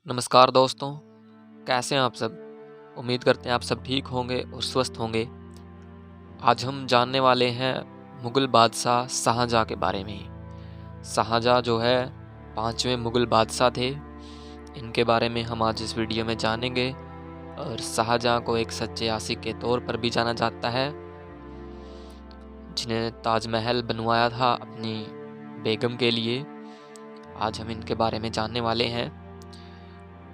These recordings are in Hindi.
नमस्कार दोस्तों, कैसे हैं आप सब? उम्मीद करते हैं आप सब ठीक होंगे और स्वस्थ होंगे। आज हम जानने वाले हैं मुग़ल बादशाह शाहजहाँ के बारे में। शाहजहाँ जो है 5वें मुग़ल बादशाह थे। इनके बारे में हम आज इस वीडियो में जानेंगे और शाहजहाँ को एक सच्चे आशिक के तौर पर भी जाना जाता है, जिन्हें ताजमहल बनवाया था अपनी बेगम के लिए। आज हम इनके बारे में जानने वाले हैं।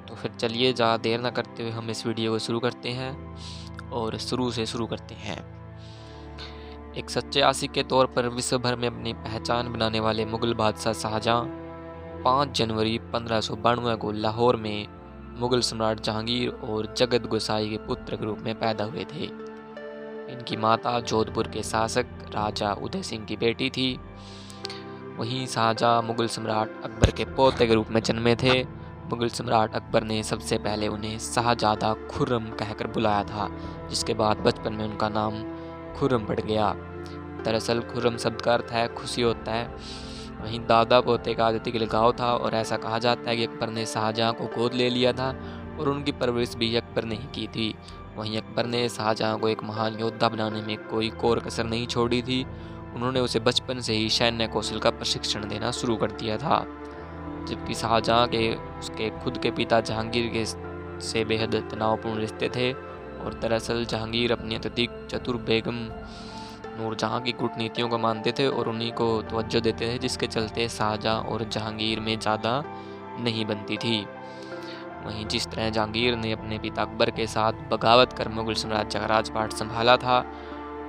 तो फिर चलिए ज़्यादा देर ना करते हुए हम इस वीडियो को शुरू करते हैं और शुरू से शुरू करते हैं। एक सच्चे आशिक के तौर पर विश्व भर में अपनी पहचान बनाने वाले मुग़ल बादशाह शाहजहाँ 5 जनवरी 1592 को लाहौर में मुग़ल सम्राट जहांगीर और जगत गोसाई के पुत्र के रूप में पैदा हुए थे। इनकी माता जोधपुर के शासक राजा उदय सिंह की बेटी थी। वहीं शाहजहाँ मुग़ल सम्राट अकबर के पोते के रूप में जन्मे थे। मुग़ल सम्राट अकबर ने सबसे पहले उन्हें शाहजादा खुर्रम कहकर बुलाया था, जिसके बाद बचपन में उनका नाम खुर्रम पड़ गया। दरअसल खुर्रम शब्द का अर्थ है खुशी होता है। वहीं दादा पोते का आदती के लगाव था और ऐसा कहा जाता है कि अकबर ने शाहजहाँ को गोद ले लिया था और उनकी परवरिश भी अकबर ने ही की थी। वहीं अकबर ने शाहजहाँ को एक महान योद्धा बनाने में कोई कोर कसर नहीं छोड़ी थी। उन्होंने उसे बचपन से ही सैन्य कौशल का प्रशिक्षण देना शुरू कर दिया था। जबकि शाहजहाँ के उसके खुद के पिता जहांगीर के से बेहद तनावपूर्ण रिश्ते थे और दरअसल जहांगीर अपनी अत्यधिक चतुर बेगम नूरजहाँ की कूटनीतियों को मानते थे और उन्हीं को तवज्जो देते थे, जिसके चलते शाहजहाँ और जहांगीर में ज़्यादा नहीं बनती थी। वहीं जिस तरह जहांगीर ने अपने पिता अकबर के साथ बगावत कर मुग़ल साम्राज्य का राजपाट संभाला था,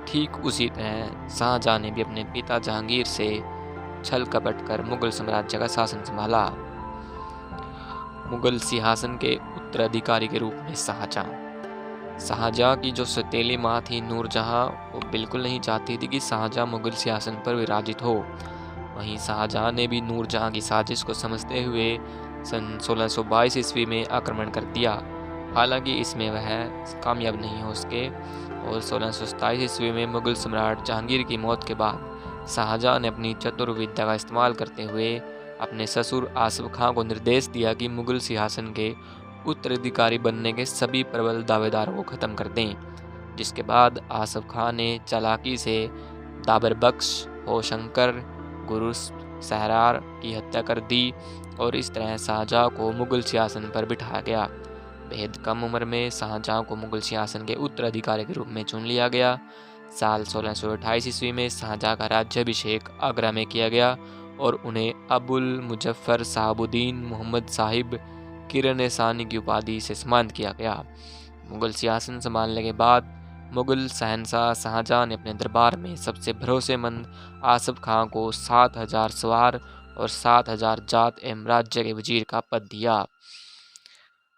ठीक उसी तरह शाहजहाँ ने भी अपने पिता जहांगीर से छल कपट कर मुग़ल साम्राज्य का शासन संभाला। मुग़ल सिंहासन के उत्तराधिकारी के रूप में शाहजहाँ की जो सौतेली माँ थी नूरजहाँ, वो बिल्कुल नहीं चाहती थी कि शाहजहाँ मुग़ल सिंहासन पर विराजित हो। वहीं शाहजहाँ ने भी नूरजहाँ की साजिश को समझते हुए सन 1622 ईस्वी में आक्रमण कर दिया। हालांकि इसमें वह कामयाब नहीं हो सके और 1627 ईस्वी में मुग़ल सम्राट जहांगीर की मौत के बाद शाहजहाँ ने अपनी चतुर विद्या का इस्तेमाल करते हुए अपने ससुर आसिफ खां को निर्देश दिया कि मुग़ल सिंहासन के उत्तराधिकारी बनने के सभी प्रबल दावेदारों को ख़त्म कर दें। जिसके बाद आसिफ खां ने चालाकी से दाबर बख्श, होशंकर, गुरुस सहरार की हत्या कर दी और इस तरह शाहजहाँ को मुग़ल सिंहासन पर बिठाया गया। बेहद कम उम्र में शाहजहाँ को मुग़ल सिंहासन के उत्तराधिकारी के रूप में चुन लिया गया। साल 1628 ईस्वी में शाहजहाँ का राज्याभिषेक आगरा में किया गया और उन्हें अबुल मुजफ्फर साहबुद्दीन मोहम्मद साहिब किरण सानी की उपाधि से सम्मानित किया गया। मुग़ल सिंहासन संभालने के बाद मुग़ल शहंशाह शाहजहाँ ने अपने दरबार में सबसे भरोसेमंद आसिफ खां को 7000 सवार और 7000 जात एवं राज्य के वजीर का पद दिया।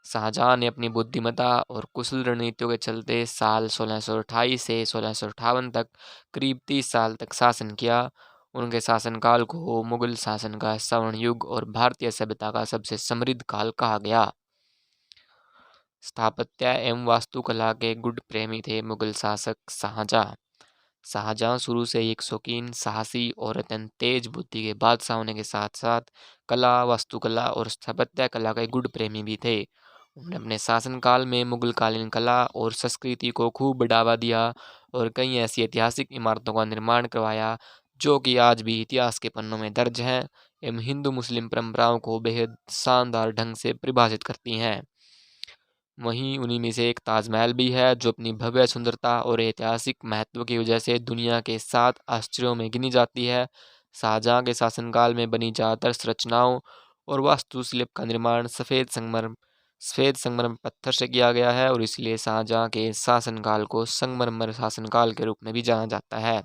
शाहजहाँ ने अपनी बुद्धिमत्ता और कुशल रणनीतियों के चलते साल 1628 से 1658 तक करीब 30 साल तक शासन किया। उनके शासनकाल को मुग़ल शासन का स्वर्ण युग और भारतीय सभ्यता का सबसे समृद्ध काल कहा गया। स्थापत्य एवं वास्तुकला के गुण प्रेमी थे मुग़ल शासक शाहजहाँ। शाहजहाँ शुरू से एक शौकीन, साहसी और अत्यंत तेज बुद्धि के बादशाह होने के साथ साथ कला, वास्तुकला और स्थापत्य कला के गुण प्रेमी भी थे। उन्होंने अपने शासनकाल में मुग़लकालीन कला और संस्कृति को खूब बढ़ावा दिया और कई ऐसी ऐतिहासिक इमारतों का निर्माण करवाया जो कि आज भी इतिहास के पन्नों में दर्ज हैं एवं हिंदू मुस्लिम परंपराओं को बेहद शानदार ढंग से परिभाषित करती हैं। वहीं उन्हीं में से एक ताजमहल भी है, जो अपनी भव्य सुंदरता और ऐतिहासिक महत्व की वजह से दुनिया के 7 आश्चर्यों में गिनी जाती है। शाहजहाँ के शासनकाल में बनी ज़्यादातर संरचनाओं और वास्तुशिल्प का निर्माण सफ़ेद संगमरमर पत्थर से किया गया है और इसलिए शाहजहाँ के शासनकाल को संगमरमर शासनकाल के रूप में भी जाना जाता है।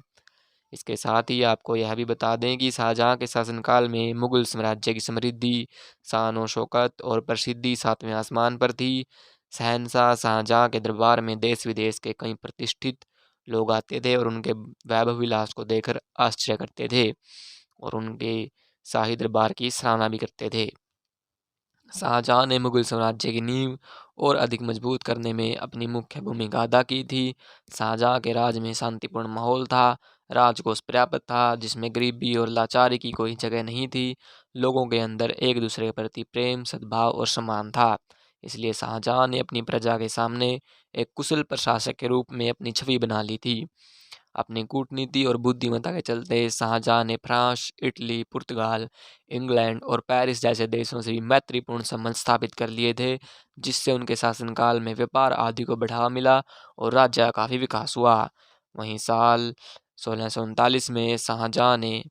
इसके साथ ही आपको यह भी बता दें कि शाहजहाँ के शासनकाल में मुग़ल साम्राज्य की समृद्धि, शान और शौकत और प्रसिद्धि 7वें आसमान पर थी। शहंशाह शाहजहाँ के दरबार में देश विदेश के कई प्रतिष्ठित लोग आते थे और उनके वैभव विलास को देखकर आश्चर्य करते थे और उनके शाही दरबार की सराहना भी करते थे। शाहजहाँ ने मुग़ल साम्राज्य की नींव और अधिक मजबूत करने में अपनी मुख्य भूमिका अदा की थी। शाहजहाँ के राज में शांतिपूर्ण माहौल था, राजकोष पर्याप्त था, जिसमें गरीबी और लाचारी की कोई जगह नहीं थी। लोगों के अंदर एक दूसरे के प्रति प्रेम, सद्भाव और सम्मान था। इसलिए शाहजहाँ ने अपनी प्रजा के सामने एक कुशल प्रशासक के रूप में अपनी छवि बना ली थी। अपनी कूटनीति और बुद्धिमत्ता के चलते शाहजहाँ ने फ्रांस, इटली, पुर्तगाल, इंग्लैंड और पेरिस जैसे देशों से भी मैत्रीपूर्ण संबंध स्थापित कर लिए थे, जिससे उनके शासनकाल में व्यापार आदि को बढ़ावा मिला और राज्य का काफ़ी विकास हुआ। वहीं साल 1639 में शाहजहाँ ने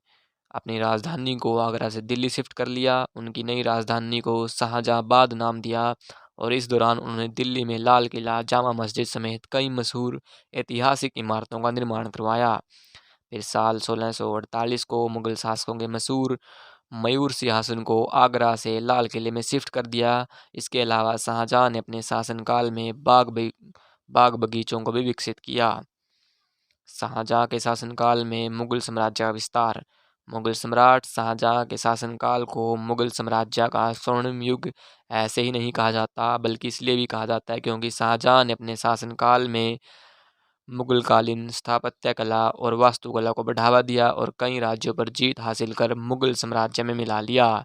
अपनी राजधानी को आगरा से दिल्ली शिफ्ट कर लिया। उनकी नई राजधानी को शाहजहाँबाद नाम दिया और इस दौरान उन्होंने दिल्ली में लाल किला, जामा मस्जिद समेत कई मशहूर ऐतिहासिक इमारतों का निर्माण करवाया। फिर साल 1648 को मुगल शासकों के मशहूर मयूर सिंहासन को आगरा से लाल किले में शिफ्ट कर दिया। इसके अलावा शाहजहाँ ने अपने शासनकाल में बाग बगीचों को भी विकसित किया। शाहजहाँ के शासनकाल में मुगल साम्राज्य का विस्तार। मुगल सम्राट शाहजहाँ के शासनकाल को मुगल साम्राज्य का स्वर्णिम युग ऐसे ही नहीं कहा जाता, बल्कि इसलिए भी कहा जाता है क्योंकि शाहजहाँ ने अपने शासनकाल में मुगलकालीन स्थापत्य कला और वास्तुकला को बढ़ावा दिया और कई राज्यों पर जीत हासिल कर मुगल साम्राज्य में मिला लिया।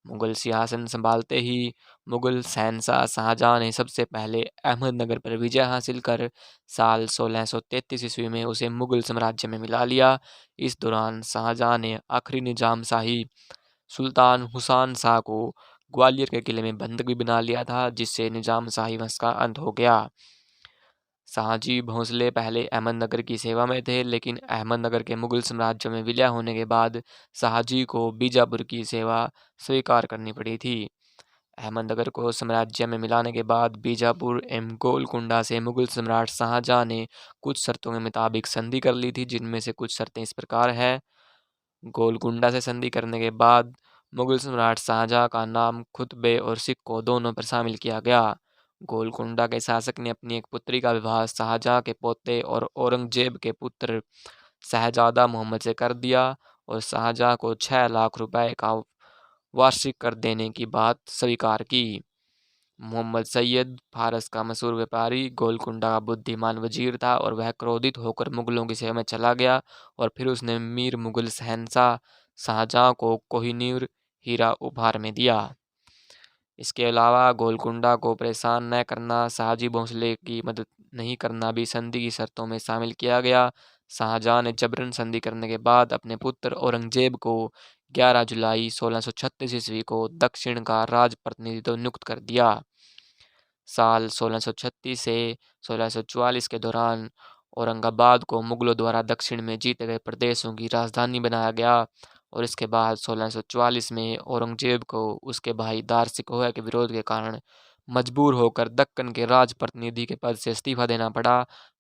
मुगल सिंहासन संभालते ही मुगल शहंशाह शाहजहाँ ने सबसे पहले अहमदनगर पर विजय हासिल कर साल 1633 ईस्वी में उसे मुगल साम्राज्य में मिला लिया। इस दौरान शाहजहाँ ने आखिरी निजाम शाही सुल्तान हुसैन शाह को ग्वालियर के किले में बंधक भी बना लिया था, जिससे निजाम शाही वंश का अंत हो गया। शाहजी भोंसले पहले अहमदनगर की सेवा में थे, लेकिन अहमदनगर के मुगल साम्राज्य में विलय होने के बाद शाहजी को बीजापुर की सेवा स्वीकार करनी पड़ी थी। अहमदनगर को साम्राज्य में मिलाने के बाद बीजापुर एवं गोलकुंडा से मुगल सम्राट शाहजहाँ ने कुछ शर्तों के मुताबिक संधि कर ली थी, जिनमें से कुछ शर्तें इस प्रकार है। गोलकुंडा से संधि करने के बाद मुगल सम्राट शाहजहाँ का नाम खुतबे और सिक्कों दोनों पर शामिल किया गया। गोलकुंडा के शासक ने अपनी एक पुत्री का विवाह शाहजहाँ के पोते और औरंगजेब के पुत्र शहजादा मोहम्मद से कर दिया और शाहजहाँ को 6 लाख रुपए का वार्षिक कर देने की बात स्वीकार की। मोहम्मद सैयद फारस का मशहूर व्यापारी गोलकुंडा का बुद्धिमान वजीर था और वह क्रोधित होकर मुगलों की सेवा में चला गया और फिर उसने मीर मुगल शहंशाह शाहजहाँ को कोहिनूर हीरा उपहार में दिया। इसके अलावा गोलकुंडा को परेशान न करना, शाहजी भोंसले की मदद नहीं करना भी संधि की शर्तों में शामिल किया गया। शाहजहाँ ने जबरन संधि करने के बाद अपने पुत्र औरंगजेब को 11 जुलाई 1636 ईस्वी को दक्षिण का राज प्रतिनिधित्व नियुक्त कर दिया। साल 1636 से 1644 के दौरान औरंगाबाद को मुगलों द्वारा दक्षिण में जीते गए प्रदेशों की राजधानी बनाया गया और इसके बाद 1644 में औरंगजेब को उसके भाई दार सिकोह के विरोध के कारण मजबूर होकर दक्कन के राज प्रतिनिधि के पद से इस्तीफा देना पड़ा।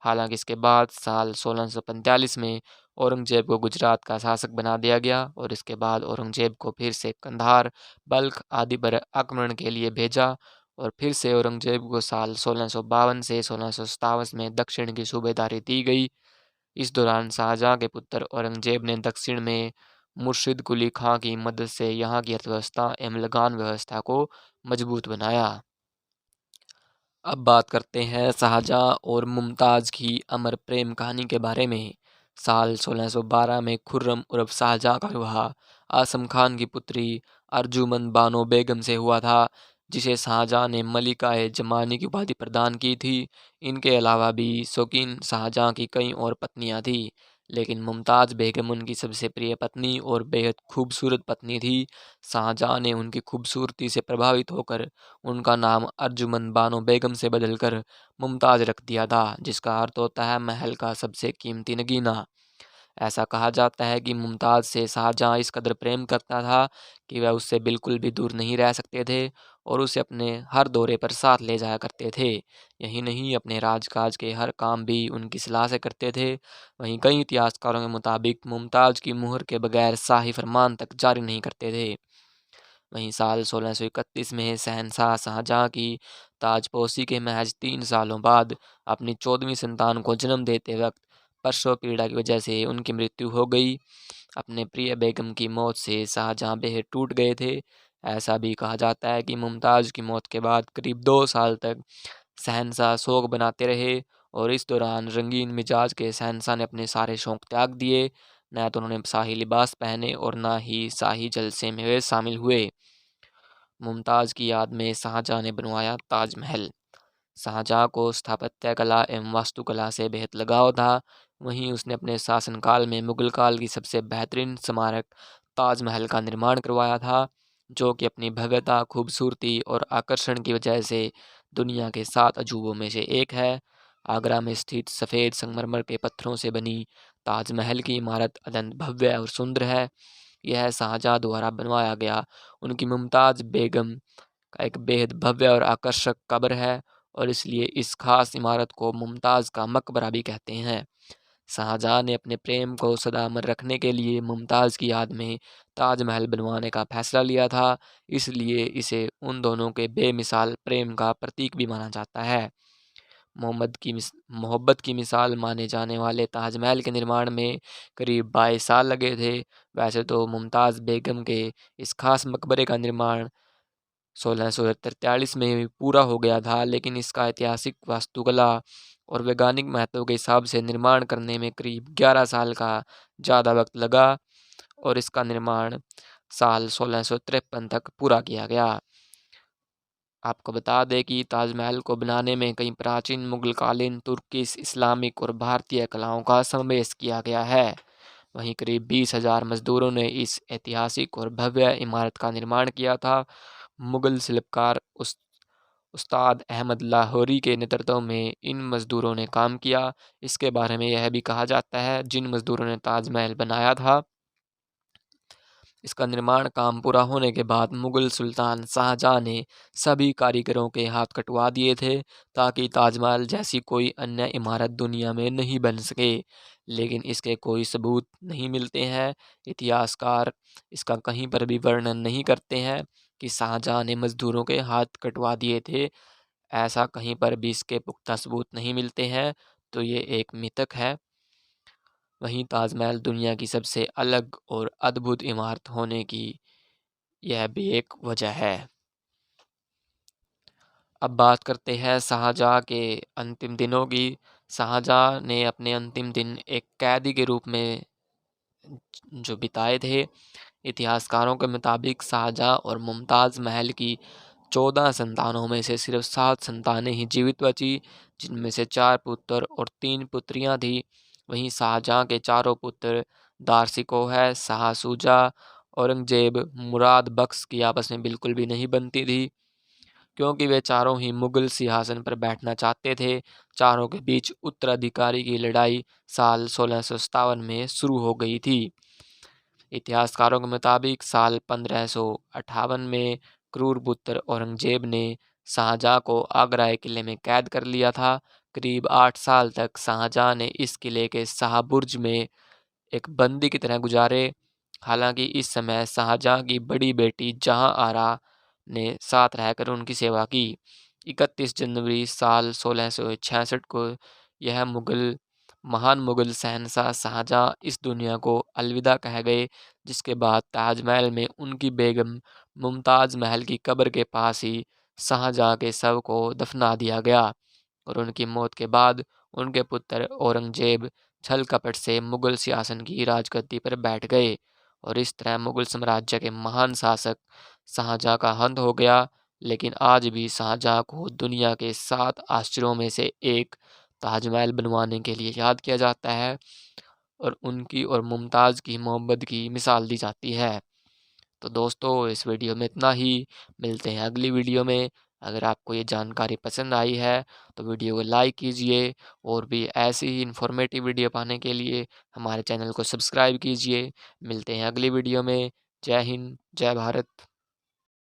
हालांकि इसके बाद साल 1645 में औरंगजेब को गुजरात का शासक बना दिया गया और इसके बाद औरंगजेब को फिर से कंधार, बल्ख आदि पर आक्रमण के लिए भेजा और फिर से औरंगजेब को साल 1652 से 1657 में दक्षिण की सूबेदारी दी गई। इस दौरान शाहजहाँ के पुत्र औरंगजेब ने दक्षिण में मुर्शिद कुली खां की मदद से यहाँ की अर्थव्यवस्था एवं लगान व्यवस्था को मजबूत बनाया। अब बात करते हैं शाहजहाँ और मुमताज़ की अमर प्रेम कहानी के बारे में। साल 1612 में खुर्रम उर्फ शाहजहाँ का विवाह आसम खान की पुत्री अर्जुमंद बानो बेगम से हुआ था, जिसे शाहजहाँ ने मलिका ए जमानी की उपाधि प्रदान की थी। इनके अलावा भी शौकीन शाहजहाँ की कई और पत्नियां थीं, लेकिन मुमताज़ बेगम उनकी सबसे प्रिय पत्नी और बेहद खूबसूरत पत्नी थी। शाहजहाँ ने उनकी खूबसूरती से प्रभावित होकर उनका नाम अर्जुमंद बानो बेगम से बदलकर मुमताज़ रख दिया था, जिसका अर्थ होता है महल का सबसे कीमती नगीना। ऐसा कहा जाता है कि मुमताज़ से शाहजहाँ इस कदर प्रेम करता था कि वह उससे बिल्कुल भी दूर नहीं रह सकते थे और उसे अपने हर दौरे पर साथ ले जाया करते थे। यही नहीं, अपने राजकाज के हर काम भी उनकी सलाह से करते थे। वहीं कई इतिहासकारों के मुताबिक मुमताज़ की मुहर के बगैर शाही फरमान तक जारी नहीं करते थे। वहीं साल 1631 में शहंशाह शाहजहाँ की ताजपोशी के महज 3 सालों बाद अपनी 14वीं संतान को जन्म देते वक्त प्रसव पीड़ा की वजह से उनकी मृत्यु हो गई। अपने प्रिय बेगम की मौत से शाहजहाँ बेहद टूट गए थे। ऐसा भी कहा जाता है कि मुमताज़ की मौत के बाद करीब 2 साल तक शहंशाह शोक बनाते रहे और इस दौरान रंगीन मिजाज के शहंशाह ने अपने सारे शौक त्याग दिए। न तो उन्होंने शाही लिबास पहने और ना ही शाही जलसे में वे शामिल हुए। मुमताज़ की याद में शाहजहाँ ने बनवाया ताजमहल। शाहजहाँ को स्थापत्य कला एवं वास्तुकला से बेहद लगाव था। वहीं उसने अपने शासनकाल में मुगल काल की सबसे बेहतरीन स्मारक ताजमहल का निर्माण करवाया था, जो कि अपनी भव्यता, खूबसूरती और आकर्षण की वजह से दुनिया के 7 अजूबों में से एक है। आगरा में स्थित सफ़ेद संगमरमर के पत्थरों से बनी ताजमहल की इमारत अत्यंत भव्य और सुंदर है। यह शाहजहाँ द्वारा बनवाया गया उनकी मुमताज़ बेगम का एक बेहद भव्य और आकर्षक कब्र है, और इसलिए इस खास इमारत को मुमताज़ का मकबरा भी कहते हैं। शाहजहाँ ने अपने प्रेम को सदा अमर रखने के लिए मुमताज़ की याद में ताजमहल बनवाने का फैसला लिया था, इसलिए इसे उन दोनों के बेमिसाल प्रेम का प्रतीक भी माना जाता है। मोहब्बत की मिसाल माने जाने वाले ताजमहल के निर्माण में करीब 22 साल लगे थे। वैसे तो मुमताज़ बेगम के इस खास मकबरे का निर्माण 1643 में पूरा हो गया था, लेकिन इसका ऐतिहासिक, वास्तुकला और वैज्ञानिक महत्व के हिसाब से निर्माण करने में करीब 11 साल का ज़्यादा वक्त लगा, और इसका निर्माण साल 1653 तक पूरा किया गया। आपको बता दें कि ताजमहल को बनाने में कई प्राचीन मुगलकालीन, तुर्किश, इस्लामिक और भारतीय कलाओं का समावेश किया गया है। वहीं करीब 20,000 मजदूरों ने इस ऐतिहासिक और भव्य इमारत का निर्माण किया था। मुगल शिल्पकार उस्ताद अहमद लाहौरी के नेतृत्व में इन मजदूरों ने काम किया। इसके बारे में यह भी कहा जाता है, जिन मजदूरों ने ताजमहल बनाया था, इसका निर्माण काम पूरा होने के बाद मुगल सुल्तान शाहजहाँ ने सभी कारीगरों के हाथ कटवा दिए थे, ताकि ताजमहल जैसी कोई अन्य इमारत दुनिया में नहीं बन सके। लेकिन इसके कोई सबूत नहीं मिलते हैं। इतिहासकार इसका कहीं पर भी वर्णन नहीं करते हैं कि शाहजहाँ ने मजदूरों के हाथ कटवा दिए थे। ऐसा कहीं पर भी इसके पुख्ता सबूत नहीं मिलते हैं, तो ये एक मिथक है। वहीं ताजमहल दुनिया की सबसे अलग और अद्भुत इमारत होने की यह भी एक वजह है। अब बात करते हैं शाहजहाँ के अंतिम दिनों की। शाहजहाँ ने अपने अंतिम दिन एक कैदी के रूप में जो बिताए थे। इतिहासकारों के मुताबिक शाहजहाँ और मुमताज़ महल की 14 संतानों में से सिर्फ 7 संतानें ही जीवित बची, जिनमें से 4 पुत्र और 3 पुत्रियां थी। वहीं शाहजहाँ के चारों पुत्र दारशिकोह, शाह शुजा, औरंगजेब, मुराद बख्श की आपस में बिल्कुल भी नहीं बनती थी, क्योंकि वे चारों ही मुगल सिंहासन पर बैठना चाहते थे। चारों के बीच उत्तराधिकारी की लड़ाई साल 1657 में शुरू हो गई थी। इतिहासकारों के मुताबिक साल 1558 में क्रूर पुत्र औरंगजेब ने शाहजहाँ को आगरा किले में कैद कर लिया था। करीब 8 साल तक शाहजहाँ ने इस किले के शाहबुर्ज में एक बंदी की तरह गुजारे। हालांकि इस समय शाहजहाँ की बड़ी बेटी जहाँ आरा ने साथ रहकर उनकी सेवा की। 31 जनवरी साल 1666 को यह महान मुगल शहंशाह शाहजहाँ इस दुनिया को अलविदा कह गए, जिसके बाद ताजमहल में उनकी बेगम मुमताज़ महल की कब्र के पास ही शाहजहाँ के शव को दफना दिया गया, और उनकी मौत के बाद उनके पुत्र औरंगजेब छल कपट से मुगल सिंहासन की राजगद्दी पर बैठ गए, और इस तरह मुगल साम्राज्य के महान शासक शाहजहाँ का अंत हो गया। लेकिन आज भी शाहजहाँ को दुनिया के 7 आश्चर्यों में से एक ताजमहल बनवाने के लिए याद किया जाता है, और उनकी और मुमताज़ की मोहब्बत की मिसाल दी जाती है। तो दोस्तों, इस वीडियो में इतना ही। मिलते हैं अगली वीडियो में। अगर आपको ये जानकारी पसंद आई है तो वीडियो को लाइक कीजिए, और भी ऐसी ही इन्फॉर्मेटिव वीडियो पाने के लिए हमारे चैनल को सब्सक्राइब कीजिए। मिलते हैं अगली वीडियो में। जय हिंद, जय भारत।